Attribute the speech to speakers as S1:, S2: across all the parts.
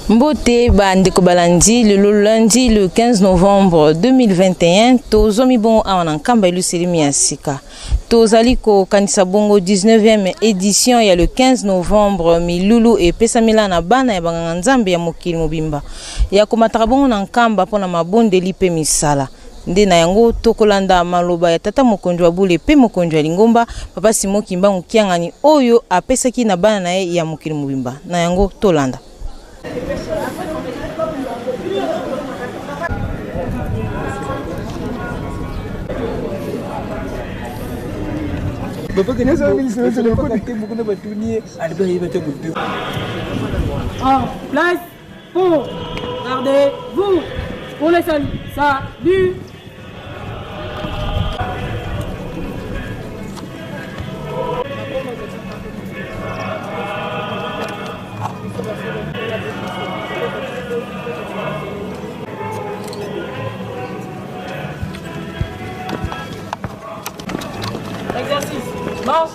S1: Mbote bandeko balandi le lundi le 15 novembre 2021 tozomi bongo awa na nkamba iluseli ya sika tozali ko kanisa bongo 19e édition ya le 15 novembre milulu epesamila na bana ya banganga nzambe ya mokili mobimba ya komataka bongo na nkamba mpona mabondeli pe misala nde na yango tokolanda maloba ya tata mokonzi wa bule pe mokonzi ya lingomba papa Simon Kimbangu Kiangani oyo apesaki na bana na ye ya mokili mobimba na yango tolanda.
S2: En place pour gardez-vous pour les saluts. Salut. Exercice. Marche.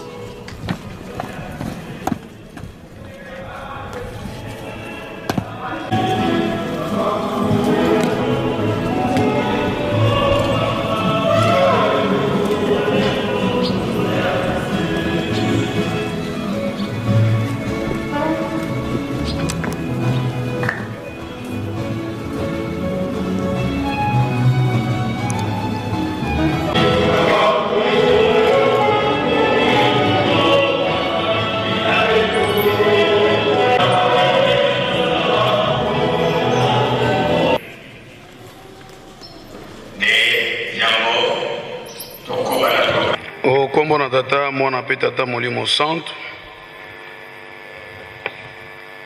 S3: Kombo na tata mwana pe tata molimo santo.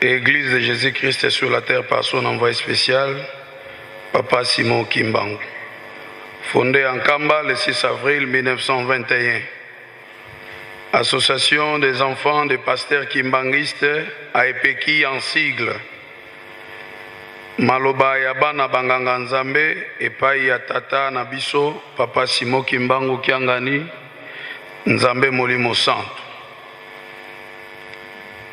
S3: Église de Jésus-Christ sur la terre par son envoyé spécial, Papa Simon Kimbangu. Fondé en Kamba le 6 avril 1921. Association des enfants des pasteurs kimbanguistes à Epeki en sigle. Maloba ya bana banganga nzambe epai ya tata na biso Papa Simon Kimbangu Kiangani Nzambe molimo santo.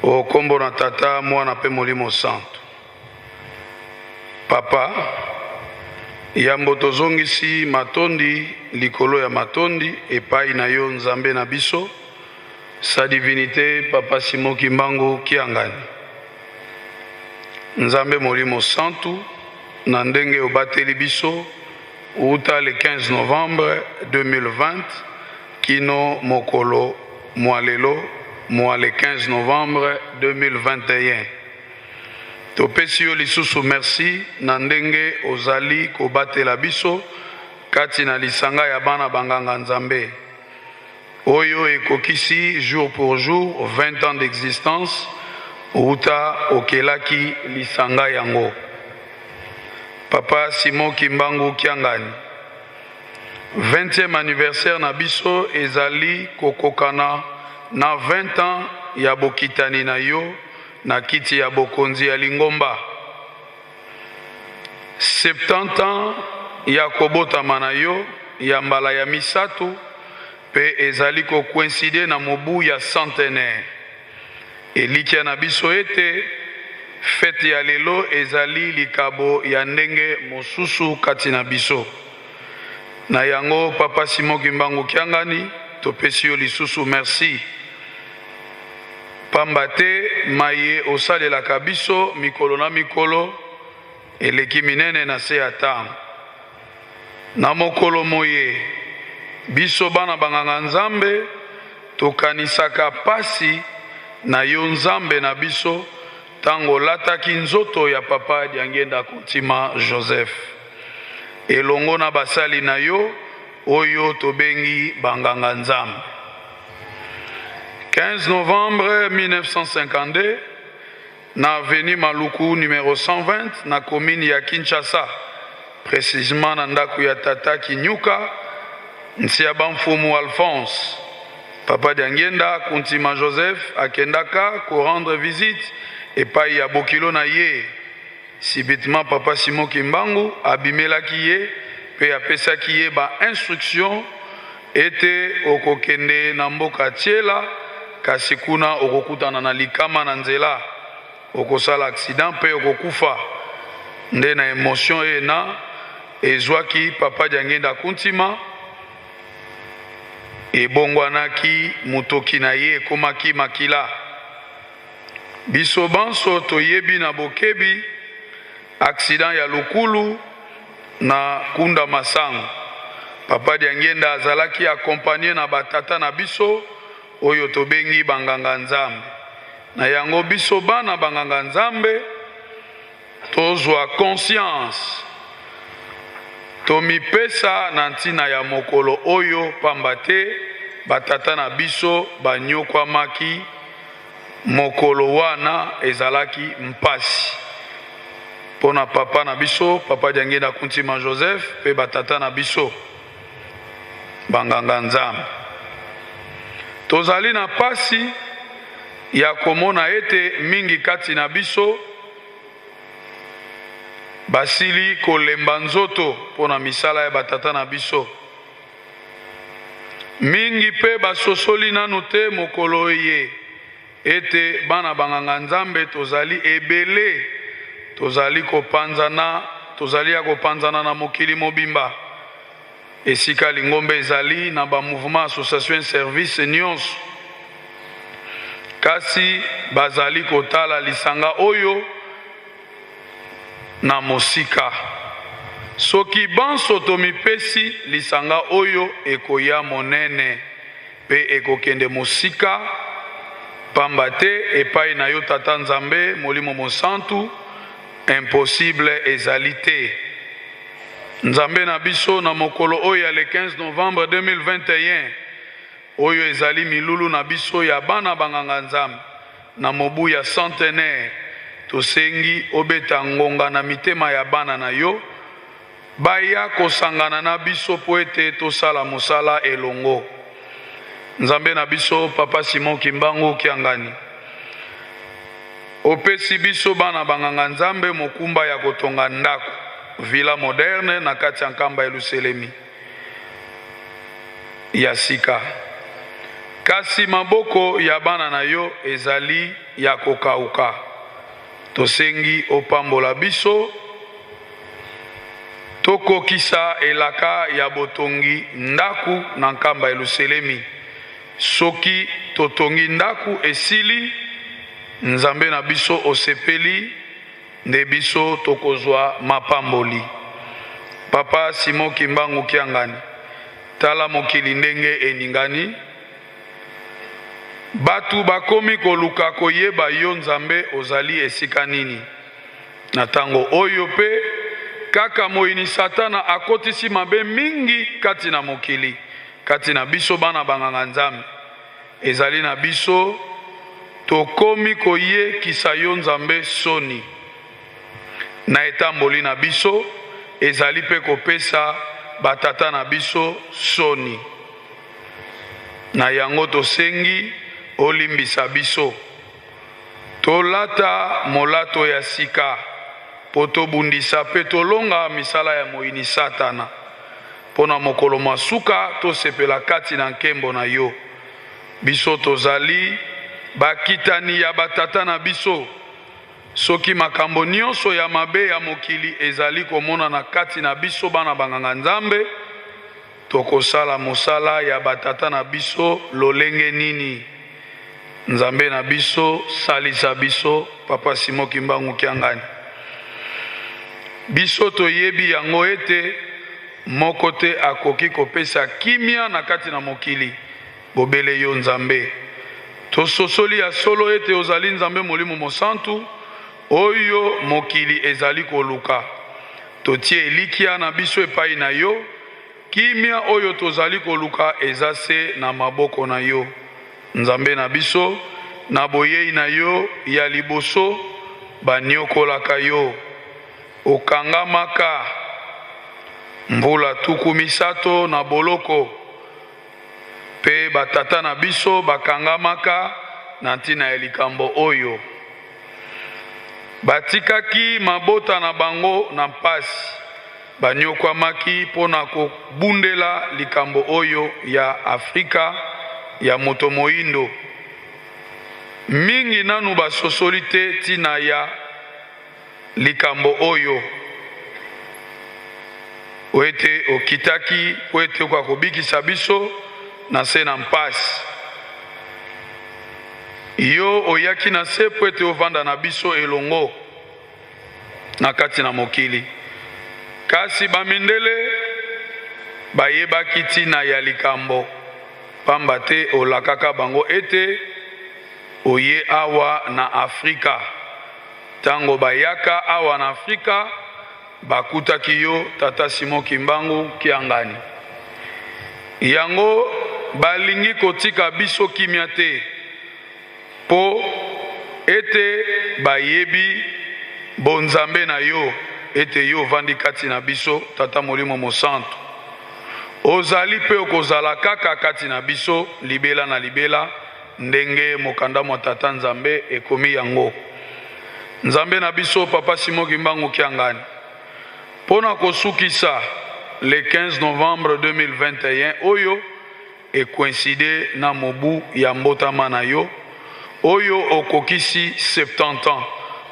S3: O kombo na tata mwana pe molimo santo. Papa yambo tozongisi matondi likolo ya matondi epai na yo nzambe na biso sa divinité Papa Simon Kimbangu Kiangani. Nzambe molimo santo na ndenge obateli biso uta le 15 novembre 2020 Kino Mokolo Moalelo Moa le 15 novembre 2021. Topesi yo lisusu merci na ndenge ozali kobatela biso kati na lisanga ya bana banganga nzambe. Oyo ekokisi jour pour jour 20 ans d'existence uta okelaki lisanga yango. Papa Simon Kimbangu Kiangani 20e anniversaire na biso ezali kokokana na 20 ans ya bokitani na yo na kiti ya bokonzi ya lingomba. 70 ans ya kobotama na yo ya mbala ya misato pe ezali ko coïncider na mobu ya centenaire. Elikia na biso ete fete ya lelo ezali likabo ya ndenge mosusu kati na biso. Na yango Papa Simon Kimbangu Kiangani topesi yo lisusu merci. Pambate maye osalela kabiso mikolo na mikolo eleki minene na se ata. Na mokolo moye biso bana banganga nzambe tokanisaka pasi na yo nzambe na biso tango lataki nzoto ya Papa Diangenda Kontima Joseph. Elongo na basali na yo oyo tobengi banganga nzambe. 15 novembre 1952 na avenue Maluku numéro 120 na commune ya Kinshasa, précisément na ndako ya tata Kinyuka nsia bamfumu Alphonse. Papa Diangenda Kontima Joseph akendaka ko rendre visite epai ya bokilo na ye. Subitement Papa Simon Kimbangu abimelaki ye pe apesaki ye ba instruction ete okokende na mboka tiela kasi kuna okokutana na likama na nzela okosala accident pe okokufa nde na émotion ena ezwaki papa Diangenda Kuntima ebongwanaki mutoki na ye ekomaki makila. Biso banso toyebi na bokebi accident ya lukulu na Kunda Masango. Papa Diangenda azalaki accompagné na batata na biso oyo tobengi banganga nzambe. Na yango biso bana banganga nzambe tozwa conscience tomipesa na ntina ya mokolo oyo pamba te batata na biso banyokwamaki mokolo wana ezalaki mpasi pona papa na biso papa Diangenda Kuntima Joseph pe batata na biso banganga nzambe. Tozali na pasi ya komona ete mingi kati na biso basili kolemba nzoto pona misala ya batata na biso. Mingi pe basosoli nanu te mokolo ye ete bana banganga nzambe tozali ebele tozali ya kopanzana na mokili mobimba. Esika lingombe ezali na ba mouvement association service nyonso kasi bazali kotala lisanga oyo na mosika. Soki banso tomipesi lisanga oyo ekoya monene pe ekokende mosika pamba te epai na yo tata nzambe molimo mosantu impossible ezali te. Nzambe na biso na mokolo oyo le 15 novembre 2021 oyo ezali milulu na biso ya bana banganga nzambe na mobu ya centenaire tosengi obeta ngonga na mitema ya bana na yo baya kosangana na biso po ete tosala mosala elongo. Nzambe na biso papa Simon Kimbangu Kiangani opesi biso bana banganga nzambe mokumba ya kotonga ndako villa moderne na kati ya nkamba Yeluselemi ya sika. Kasi maboko ya bana na yo ezali ya kokauka. Tosengi opambola biso tokokisa elaka ya botongi ndaku na nkamba Yeluselemi. Soki totongi ndaku esili nzambe na biso osepeli nde biso tokozwa mapamboli. Papa Simon Kimbangu Kiangani tala mokili ndenge eningani batu bakomi koluka koyeba yo nzambe ozali esika nini. Na tango oyo pe kaka moyini satana akotisi mabe mingi kati na mokili kati na biso bana banganga nzambe ezali na biso tokomi koye kisa yo nzambe soni. Na etamboli na biso ezali pe kopesa batata na biso soni. Na yango tosengi olimbisa biso tolata molato ya sika po tobundisa pe tolonga misala ya moyini satana pona mokolo masuka tosepela kati na nkembo na yo. Biso tozali bakitani ya batata na biso. Soki makambo nyonso ya mabe ya mokili ezali komona na kati na biso bana banganga nzambe tokosala mosala ya batata na biso lolenge nini. Nzambe na biso salisa biso papa Simon Kimbangu Kiangani. Biso toyebi yango ete moko te akoki kopesa kimia na kati na mokili bobele yo nzambe. Tososoli ya solo ete ozali nzambe molimo mosantu oyo mokili ezali koluka. Totie elikia na biso epai na yo kimia oyo tozali koluka ezase na maboko na yo. Nzambe na biso na boyei na yo ya liboso banyokolaka yo okangamaka mbula tuku misato na boloko pe batata na biso bakangamaka na ntina ya likambo oyo batikaki mabota na bango na mpasi banyokwamaki pona kobundela likambo oyo ya Afrika ya moto moindo. mingi nanu basosoli te tina ya likambo oyo oete okitaki po ete kwa kobikisa biso na se na mpasi yo oyaki na se po ete ovanda na biso elongo na kati na mokili kasi bamindele bayebaki tina ya likambo pamba te olakaka bango ete oye awa na Afrika tango bayaka awa na Afrika bakutaki yo tata Simon Kimbangu Kiangani yango balingi kotika biso kimia te po ete bayebi bonzambe na yo ete yo vandi kati na biso tata Molimo Mosantu ozali pe okozala kaka kati na biso libela na libela ndenge mokanda mwa tata Nzambe ekomi yango Nzambe na biso papa Simon Kimbangu Kiangani pona kosukisa le 15 novembre 2021 oyo coïncide na mobu ya mbotama na yo oyo okokisi 70 ans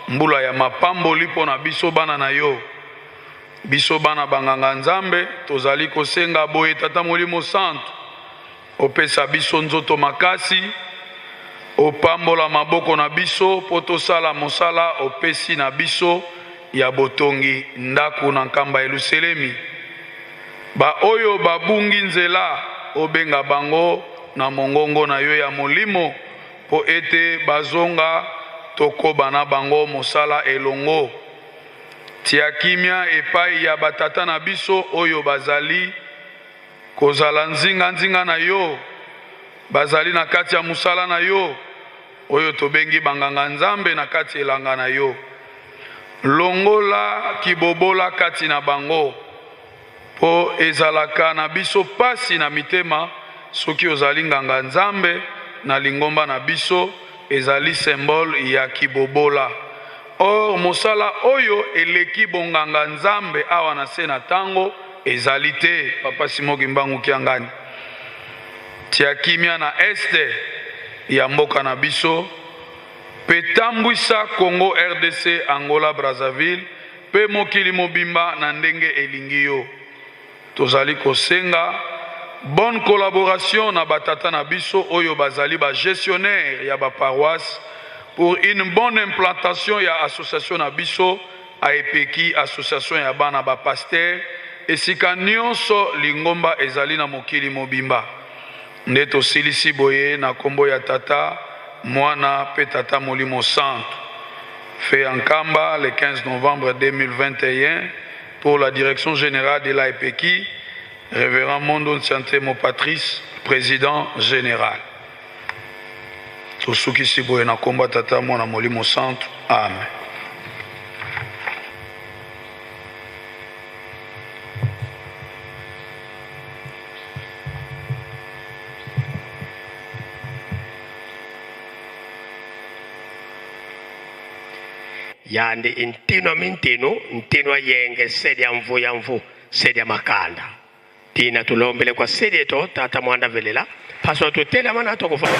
S3: mbula ya mapamboli pona biso bana na yo biso bana banganga Nzambe tozali kosenga boye tata Molimo Santu opesa biso nzoto makasi opambola maboko na biso po tosala mosala opesi na biso ya botongi ndaku na nkamba Yerusalemi ba oyo babungi nzela obenga bango na mongongo na yo ya molimo po ete bazonga tokoba na bango mosala elongo tia kimia epai ya batata na biso oyo bazali kozala nzinga na yo bazali na kati ya musala na yo oyo tobengi banganga Nzambe na kati elanga na yo longola kibobola kati na bango po ezalaka na biso pasi na mitema soki ozali nganga Nzambe na lingomba na biso ezali symbole ya kibobola or mosala oyo eleki bonganga Nzambe awa na se na tango ezali te papa Simon Kimbangu Kiangani tia kimia na este ya mboka na biso pe tambwisa Congo RDC Angola Brazzaville pe mokili mobimba na ndenge elingi yo tozali kosenga bonne collaboration na batata na biso oyo bazali ba gestionnaire ya ba paroisse pour une bonne implantation ya association na biso aepeki association ya bana ba pasteur esika nyonso lingomba ezali na mokili mobimba nde tosilisi boye na kombo ya tata mwana pe tata Molimo Santu fait en Kamba le 15 novembre 2021 pour la direction générale de l'AEPEKI, révérend Mondo Nsiante Mopatrice, président général. Tosuki Siboye na komba tata mwana Molimo Santu. Amen.
S4: yandi intino mintino ntino yenge sedi ya mvu sedi ya makanda tina tulombele kwa sedi to tata mwanda velela paso tutele mana to kufanya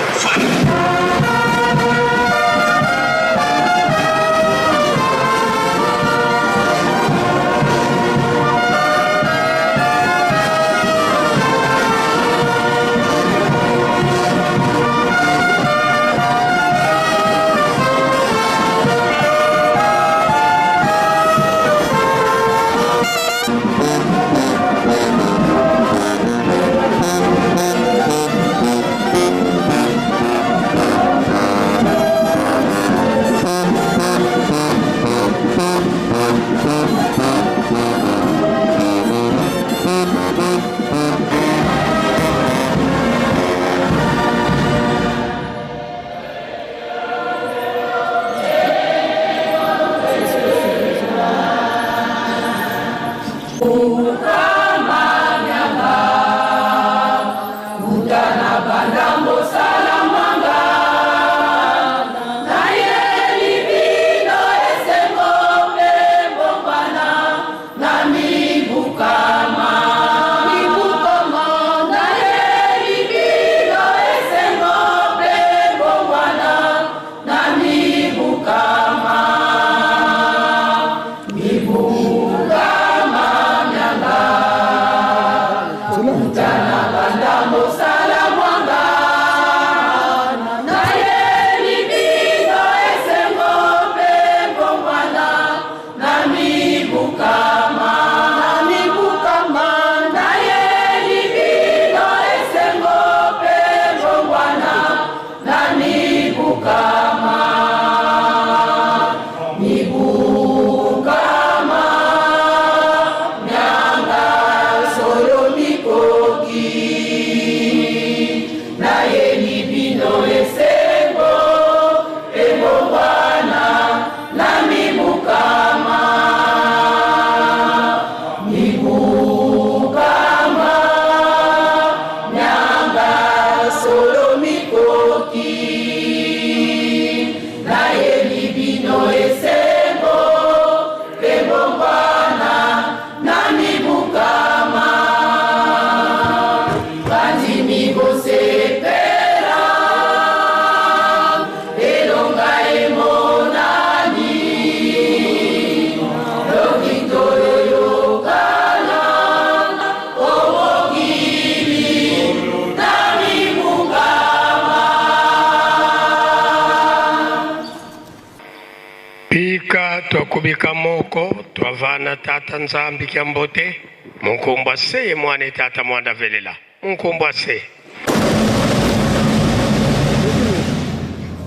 S4: kubika moko twavana tata nzambi kiambote munkumbwa se mwane tata mwanda velela munkumbwa se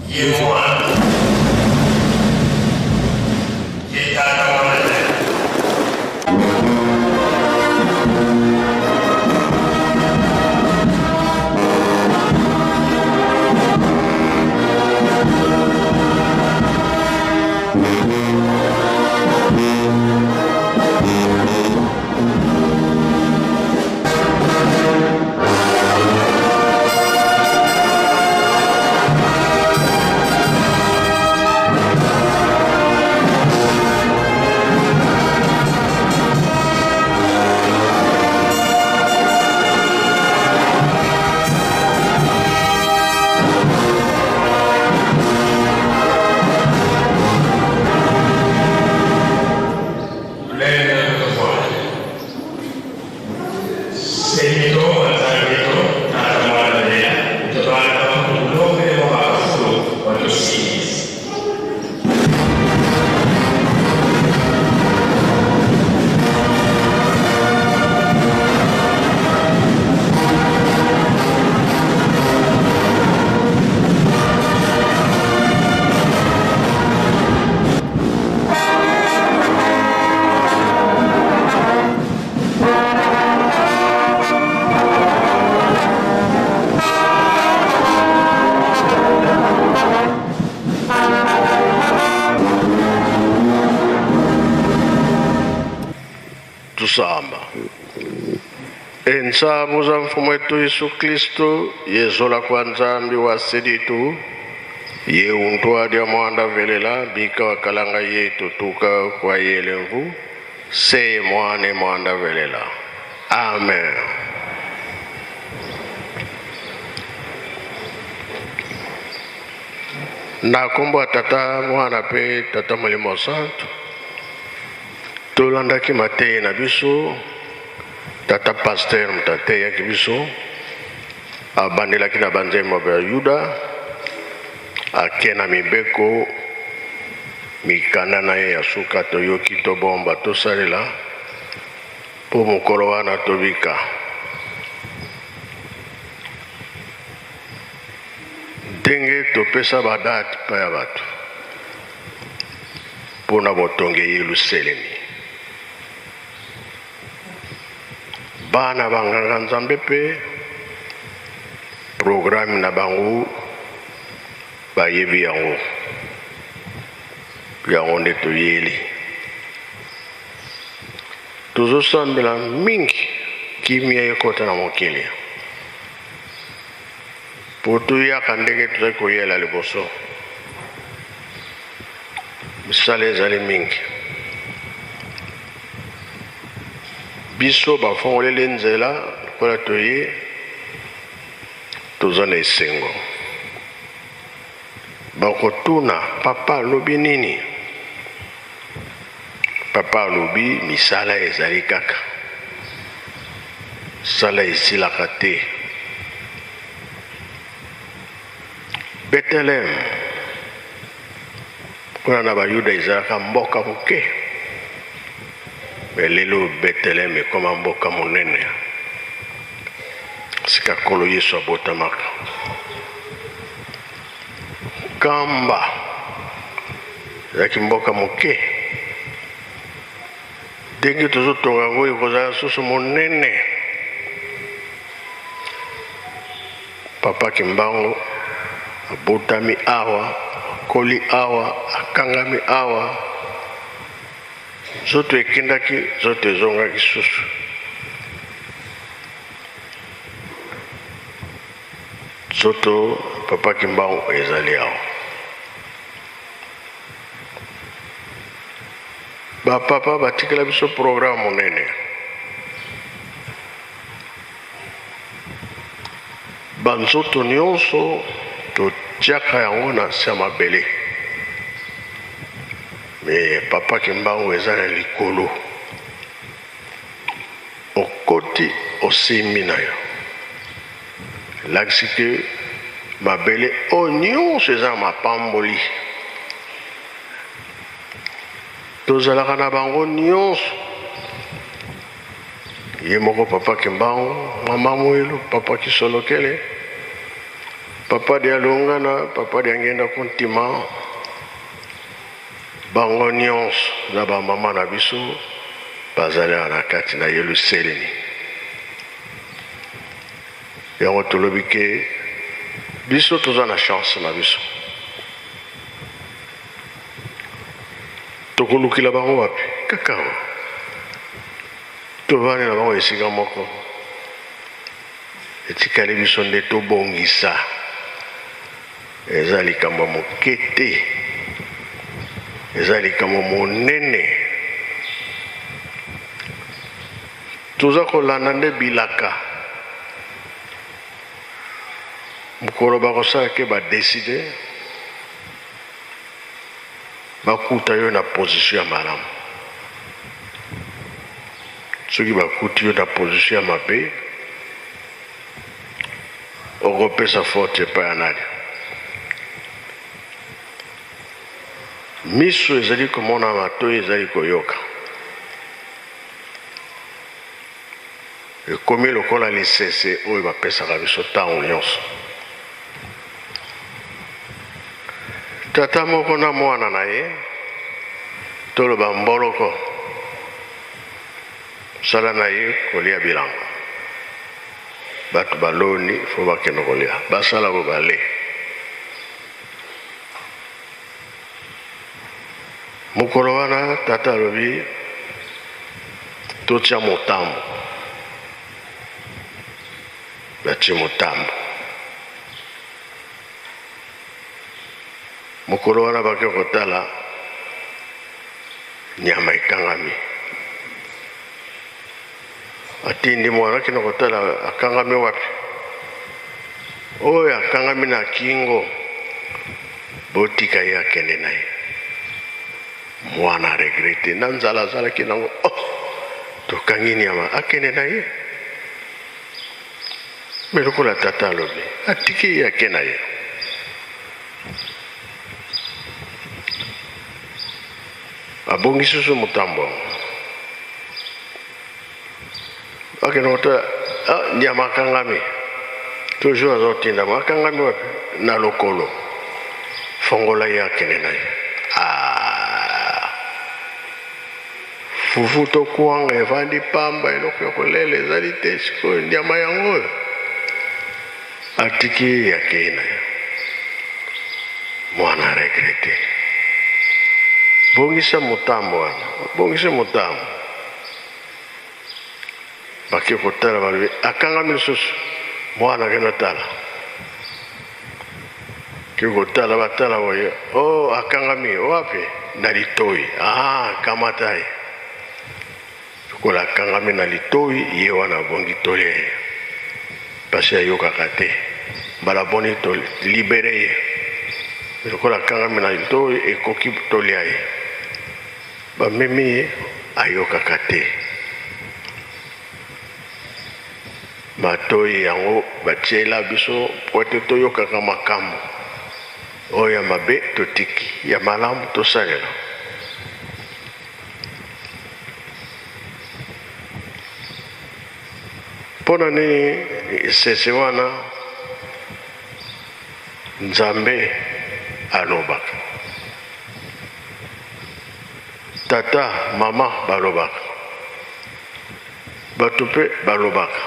S4: yemwana yetata mwanda tusamba ensabu za mfumu wetu Yesu Kristo yezola kwa nzambi wa seditu ye untwadi ya mwanda velela bika wakalanga yetu tuka kwa yelemvu se mwane mwanda velela amen. Nakombo tata mwana pe tata Molimo Santo tolandaki mateyi na biso tata pasteur mtate yaki biso abandelaki na banzembo ya Yuda ake na mibeko mikanda na ye ya suka toyoki tobomba tosalela po mokolo wana tobika ndenge topesa badate pa ya bato mpona botonge Yelusalemi. Bana banganga nzambe pe programme na bango bayebi yango nde toyeli tozosambela mingi kimia ekota na mokili po toyaka ndenge tozali koyela liboso misala ezali mingi biso bafongoleli nzela lokola toye toza na esengo bakotuna papa alobi nini papa alobi misala ezali kaka sala esilaka te. Bethlehem kuna na bayuda ezalaka mboka moke lelo Bethlehem ekoma mboka monene sika kolo Yesu abotamaka kamba yaki mboka moke ndenge tozotonga yango ekozala susu monene. Papa Kimbangu abotami awa koli awa akangami awa zoto ekendaki zoto ezongaki susu zoto Papa Kimbangu ezali awa. Bapapa batikela biso programme monene banzoto nyonso totiaka yango na se ya mabele me Papa Kimbangu eza na likolo okoti osimi na yo elakisi ke mabele oyo nyonso eza na mapamboli
S5: tozalaka na bango nyonso ye moko papa Kimbangu, mama Mwilu, papa Kisolokele, papa Dialongana, papa Diangenda Kontima, bango nyonso na ba mama na biso bazali na kati na Yelusalemi. Yango tolobi ke biso toza na chance na biso. Tokolukila bango wapi? Kakao. Tovani na bango esika moko. Etikali biso nde tobongisa. Eza likambo moke te. Eza likambo monene. Toza kolanda nde bilaka. Mukolo bakosala ke badeside bakuta yo na position ya malamu. Soki bakuti yo na position ya mabe okopesa forte epai ya nani. Miso ezali komona, matoi ezali koyoka. Ekomi lokola lisese oyo bapesaka biso ntango nyonso. Tata moko na mwana na ye toloba mboloko sala na ye kolia bilanga. Bato baloni fo bakende kolia basala ko bale. Mukolo wana tata alobi totia motambo. Batie motambo. Mukolo wana bake kotala nyama ikangami. Atindi mwana kina kotala akangami wapi? Oya akangami na kingo. Botika ya kende na ye. Mwana regrete. Nanzala zala kinango. Oh! Tokangi nyama akende na ye. Melokola tata lobi. Atiki ya kena ye. Abongi susu mutambo. Akenota nyama kangami. Toujours azotinda makangami wapi na lokolo. Fongola ya kenena. Fufu to kuanga evandi pamba eloko yokolele zali te siko nyama yango. Atiki ya kena. Mwana regrete. Bongisa mutambo wana. Bongisa mutambo. Baki kotala balwe. Akangami susu. Mwana kena tala. Kiko tala batala woye. Oh akangami. Wapi? Nalitoi. Kamatai. Kola akangami nalitoi. Ye wana bongi tole. Pasi ayoka kate. Bala boni tole. Libere ye. Kola akangami nalitoi. Ekoki tole aye. Ba mimi ayoka kate. Matoi yango bachela biso pote toyoka kama kamu. Oya mabe totiki ya malamu tosalela. Pona ni sese wana Nzambe alobaka. Tata, mama balobaka. Batupe balobaka.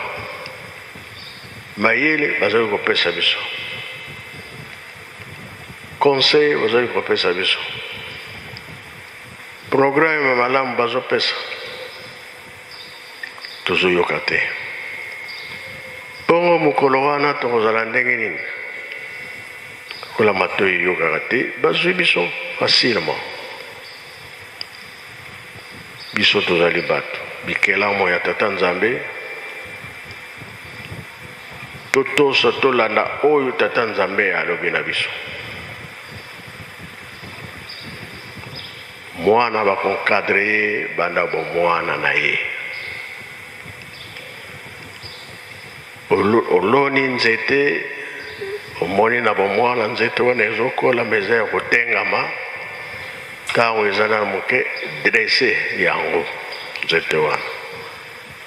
S5: Mayele bazali kopesa biso. Conseil bazali kopesa biso. Programme malamu bazopesa. Tozoyoka te. Bongo mukolo wana tokozala ndenge nini? Kola matoi yokaka te bazwi biso facilement. Biso tozali bato bikelamo ya tata Nzambe totosa tolanda oyo tata Nzambe alobi na biso. Mwana bakonkadre ye banda bo mwana na ye. Oloni nzete omoni na bo mwana nzete wana ezokola meza ya kotengama ntango eza na moke dresse yango nzete wana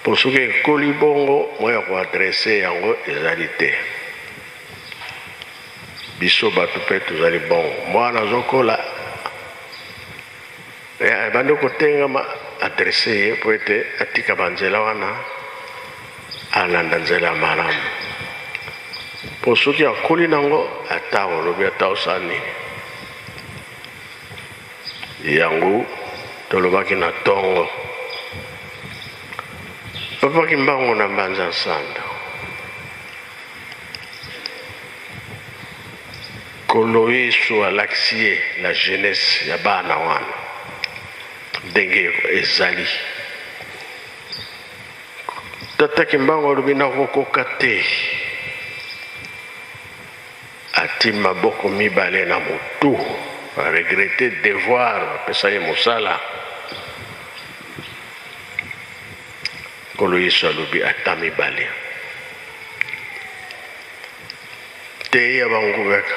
S5: po soki ekoli bongo moya koadresse yango ezali te biso bato mpe tozali bongo mwana azokola ebandi kotengama adresse ye po ete atika banzela wana alanda nzela ya malamu po soki akoli nango ata olobi ata osala nini yango tolobaki na ntongo topaki mbango na mbanza nsanda Nkolo Yesu alakisi ye la jeunesse ya bana wana ndenge ezali tataki mbango alobi nakokoka te ati maboko mibale na motu aregrete devoir apesa ye mosala Nkolo Yesu alobi ata mibale te ya bangubeka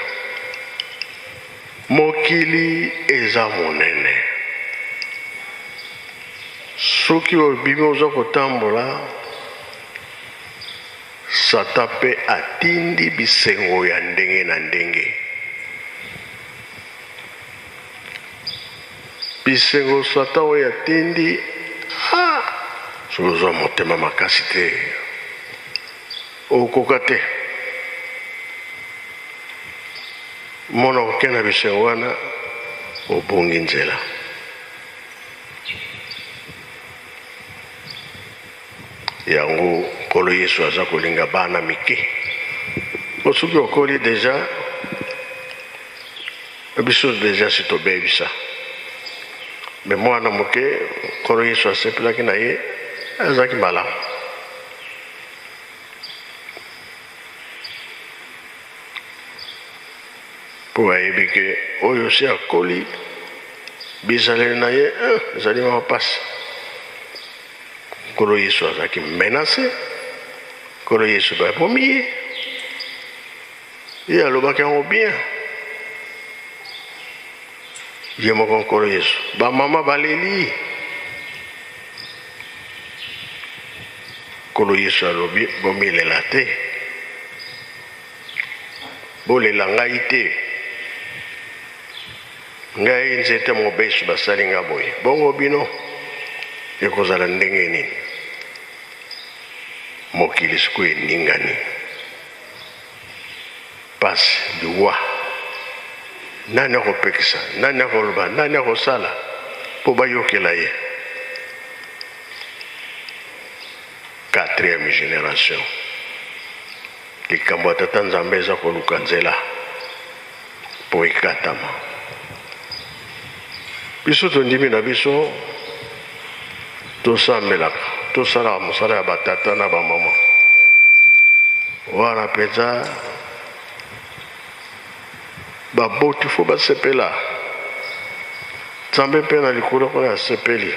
S5: mokili eza monene soki obimi oza kotambola Satan mpe atindi bisengo ya ndenge na ndenge bisengo Satan oyo atindi soki ozwa motema makasi te okoka te mona kokenda bisengo wana obongi nzela yango Nkolo Yesu aza kolinga bana mike soki okoli deja biso deja si tobebisa me mwana moke Nkolo Yesu asepelaki na ye azalaki malamu po ayebi ke oyo si akoli bizaleli na ye ezali mapasi Nkolo Yesu azalaki menase Nkolo Yesu babomi ye alobaki yango bien ye moko Nkolo Yesu bamama baleli Nkolo Yesu alobi bomilela te bolela ngai te ngai nzete mobesu basali nga boye bongo bino ekozala ndenge nini mokili siko eningani pasi liwa nani akopekisa nani akoloba nani akosala mpo bayokela ye 4e génération likambo ya tata nzambe eza koluka nzela mpo ekatama biso tondimi na biso tosambelaka tosalaka mosala ya batata na bamama wana mpenza baboti fo basepela nzambe mpe na likolo oyo asepeli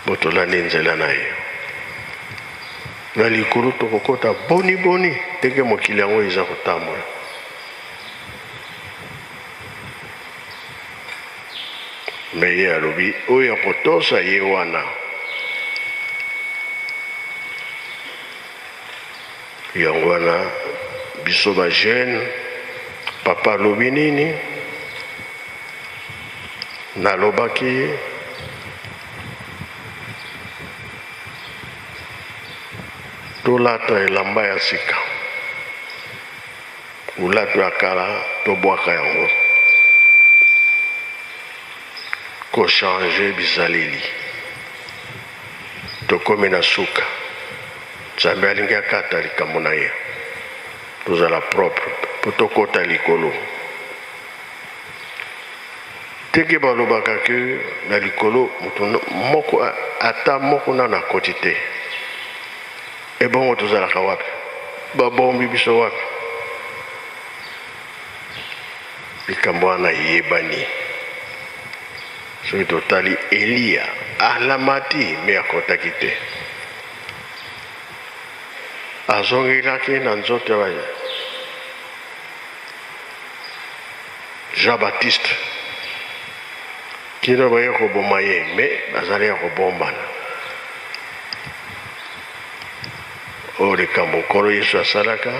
S5: botolandi nzela na ye na likolo tokokota boni ndenge mokili yango eza kotambola me ye alobi oyo akotosa ye wana yango wana biso bajeune papa alobi nini nalobaki tolata elamba ya sika ulato ya kala tobwaka yango kochange bizaleli tokomi na suka nzambe alingi akata likambo na ye tozala propre po tokota likolo teke balobaka ke na likolo moto moko ata moko nano akoti te ebongo tozalaka wapi babombi biso wapi likambo wana yebani soki totali Eliya alamati me akotaki te azongelaki na nzoto ya Jean Baptiste kino baye koboma ye me bazali ya kobombana oyo likambo nkolo yesu asalaka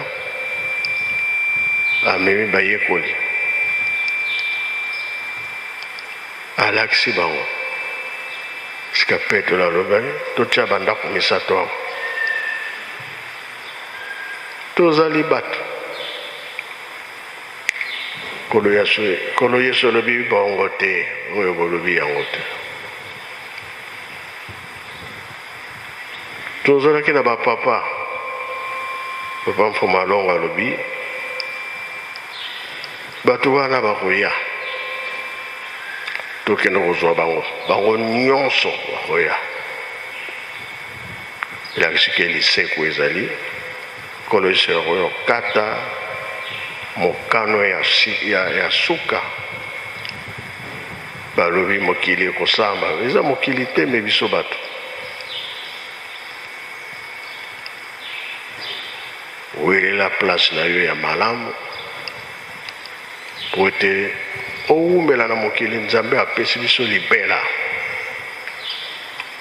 S5: amemi bayekoli alakisi bango sika petelo alobaki totya bandako misato awa tozali bato nkolo yesu alobi bango te oyo bolobi yango te tozalaki na bapapa papa mfuma alongo alobi bato wana bakoya tokende kozwa bango nyonso bakoya elakisika eliseko ezali nkolo yesu yakoya kata mokano ya suka balobi mokili ekosamba eza mokili te me biso bato welela place na yo ya malamu po ete owumela na mokili nzambe apesi biso libela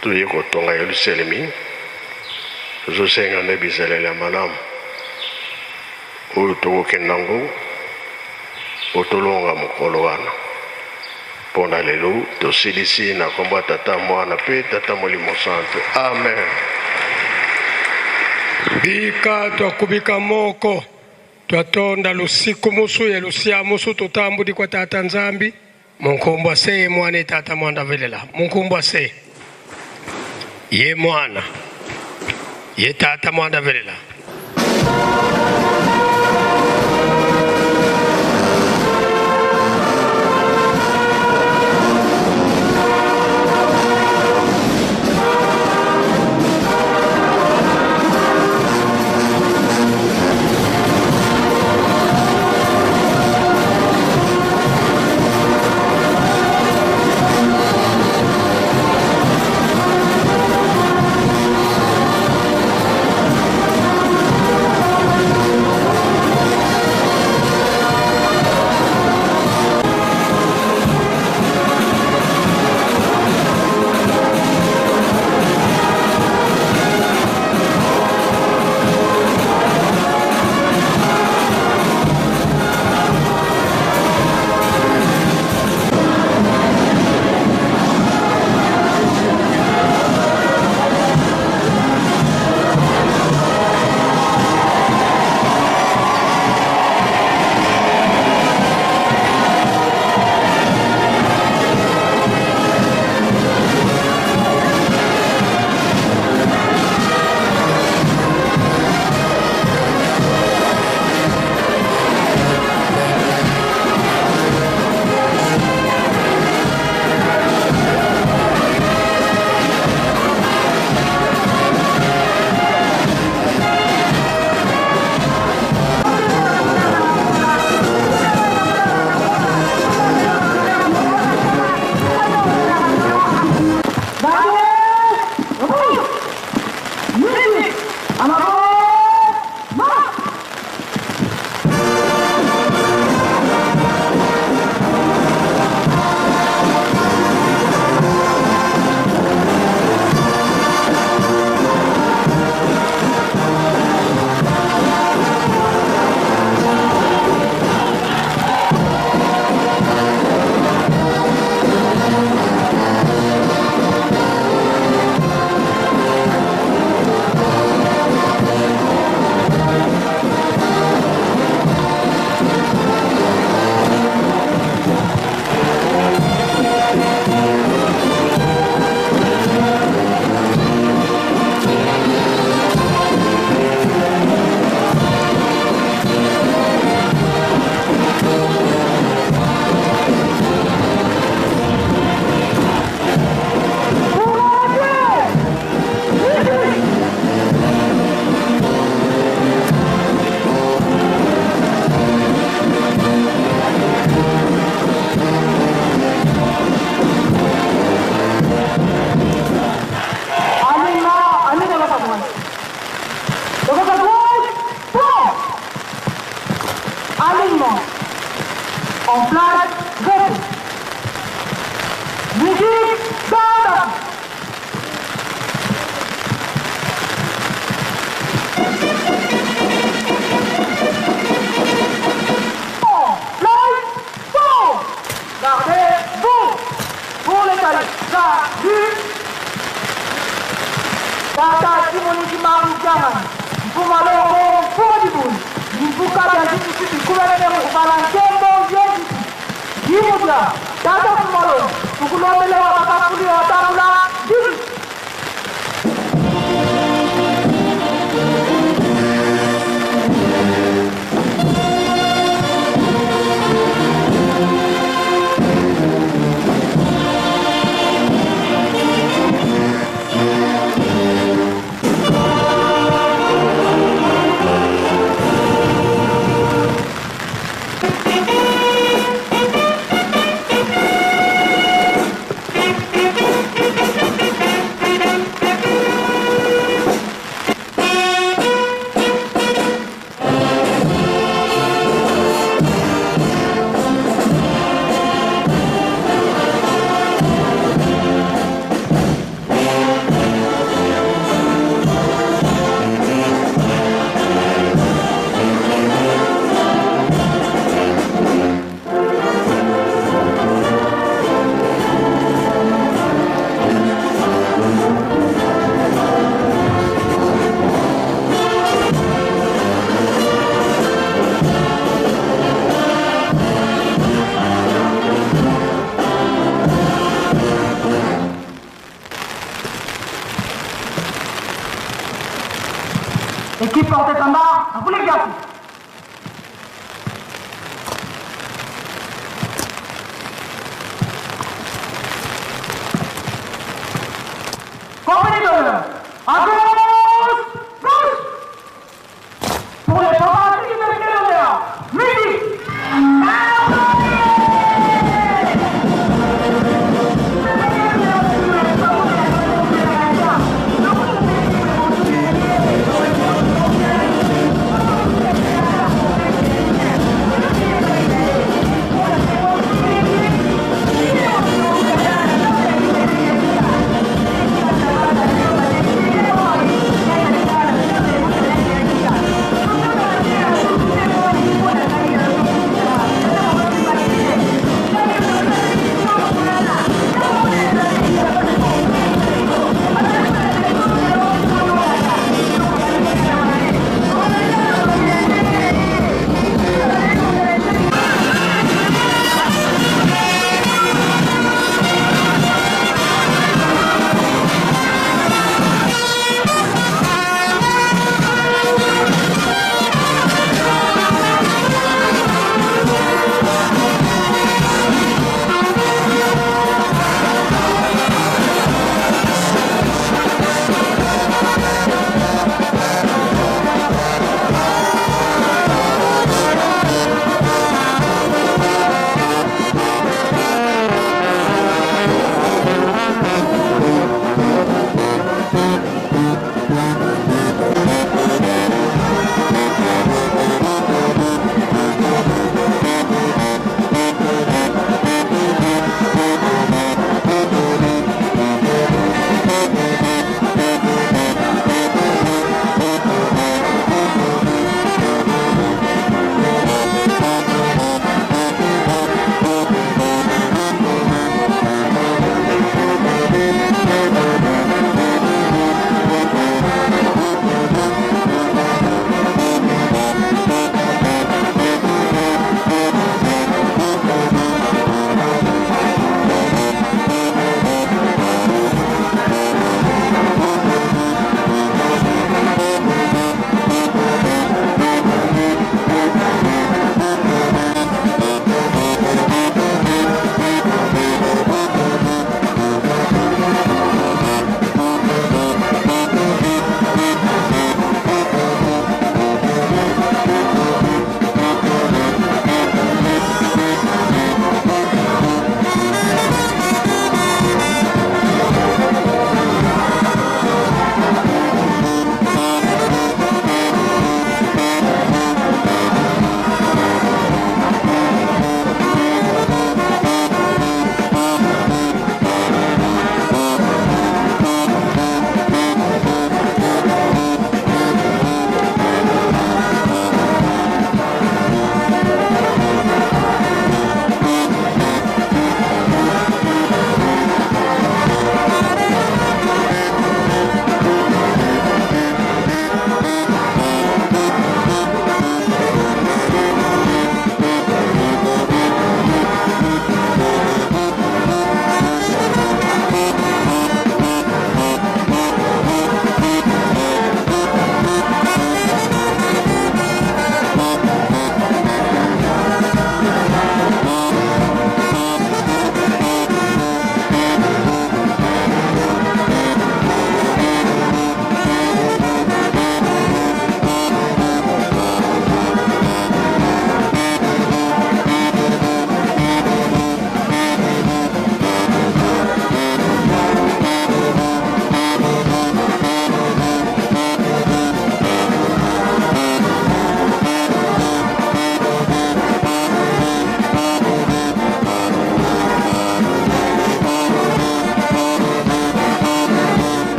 S5: toye kotonga yerusalemi tozosenga nde bizaleli ya malamu oyo tokokenda ngo otolonga mokolo wana mpona lelo tosilisi na kombo ya tata mwana mpe tata molimo santo amen.
S4: bika twakubika moko twatonda lusiku musu ye lusia musu tutambudi kwa tata nzambi munkumbwa se ye mwana tata mwanda velela munkumbwa se ye mwana ye tata mwanda velela
S2: Tata Simoni Maru Jaman, Mpuma Loko, Mpuma Dibun, Mpuka Yanti Siti, Kumelene Mbalantembo, Yendi, Yimudra, Tata Kumalo, Tukulomele wa Bakapuli wa Tabula, Dili. Équipe en tête en bas, à vous les gars. Compagnie d'honneur, à gauche, gauche. Pour les camarades qui viennent de l'honneur, musique.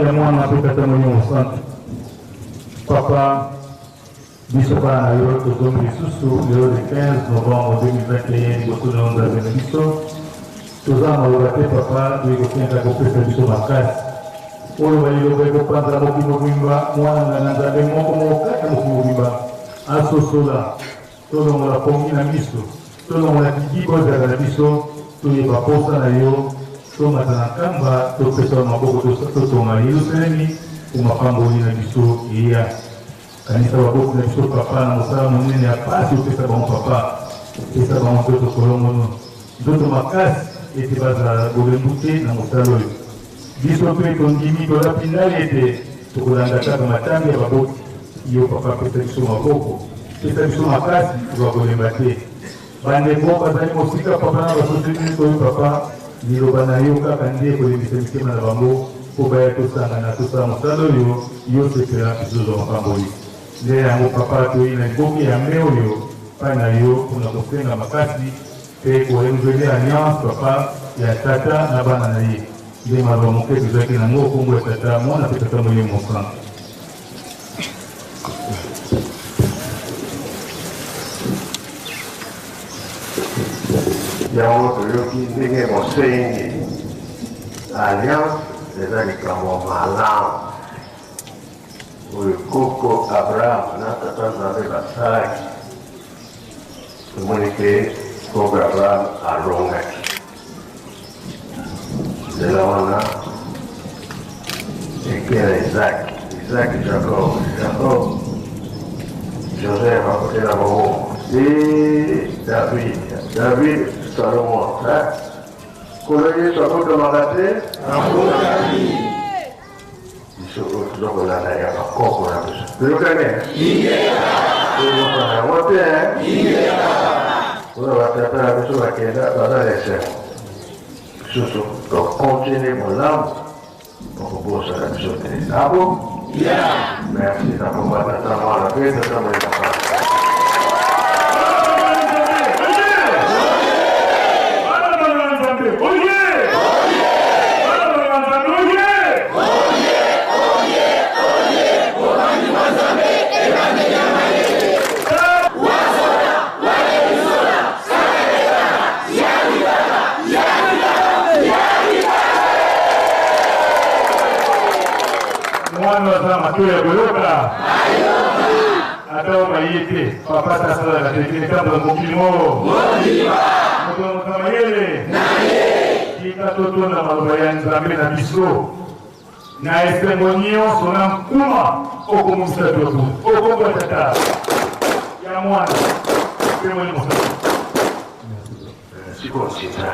S6: ya mwana apekata moyo mosantu papa biso bana na yo tozomi lisusu lelo le 15 novembre 2021 liboso na onda bene biso toza na maloba te papa toyekokenda kopesa biso makasi oyo baliloba ekopanza mokili mobimba mwana na nzambe moko mokati mokili mobimba asosola tolongola pongi na miso tolongola tiki kozala na biso toyeba posa na yo tomata na kamba topesa maboko totonga yeluselemi omapamboli na biso eya kanisa baboki na biso papa na mosala monene ya pasi opesa bango papa opesa bango nzoto kolongono nzoto makasi ete bazala bolembu te na mosala oyo biso mpe tondimi tolapindali ete tokolanda kaka matambi ya baboki yo papa pesa biso maboko pesa biso makasi tokakolemba te bandeko bazali mosika papa na basosiété oyo papa liloba na yo kaka nde kolembisa mitema na bango mpo baya tosangana tosala mosala oyo yo sepela biso zwa mapamboli nde yango papa toyi na liboki ya mbe oyo epai na yo mpona kosenga makasi mpe korenouveler alliance papa ya tata na bana na ye nde maloba moke tozalaki nango kombo ya tata mwana mpe tata moye mosantu
S5: yango toyoki ndenge mosengi alliance eza likambo malamu oyo koko abraham na tata nzambe basalaki tomoni ke koko abraham alongaki nzela wana ekela isaki jacob joseph akotela bango david salomon kolo yesu akotomaka te biso oyo tozokolanda ya bakoko na biso toyokane toyokana yango te oyo batata na biso bakenda baza lesengo biso tokontinue molamu okobosana biso te nabo merci nakomba tata mwana mpe tata moyena
S6: ya koyoka ata baye te papa tasalaka te likambo ya mokili moto mayele tika totona maloba ya nzambe na biso na esengo nyonso na nkuma okomisa toto okomba tata ya mwana mpe moni mosala
S5: sikonsinza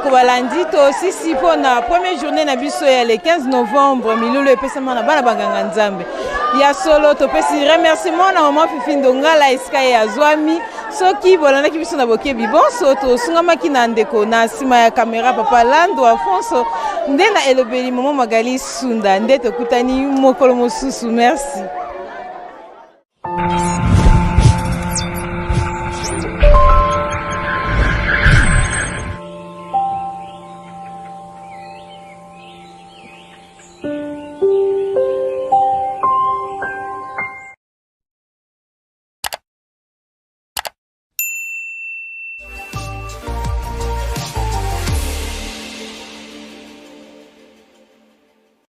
S1: bandeko balandi to sisi po na première journée na biso ya le 15 novembre milulu epesama na bana banganga nzambe ya solo to pesi remerciement na maman Fifi Ndongala esika ya zwami soki bolandaki biso na bokebi bonso to sungamaki na ndeko na sima ya kamera papa Lando Afonso nde na elobeli maman Magali Sunda nde tokutani mokolo mosusu merci.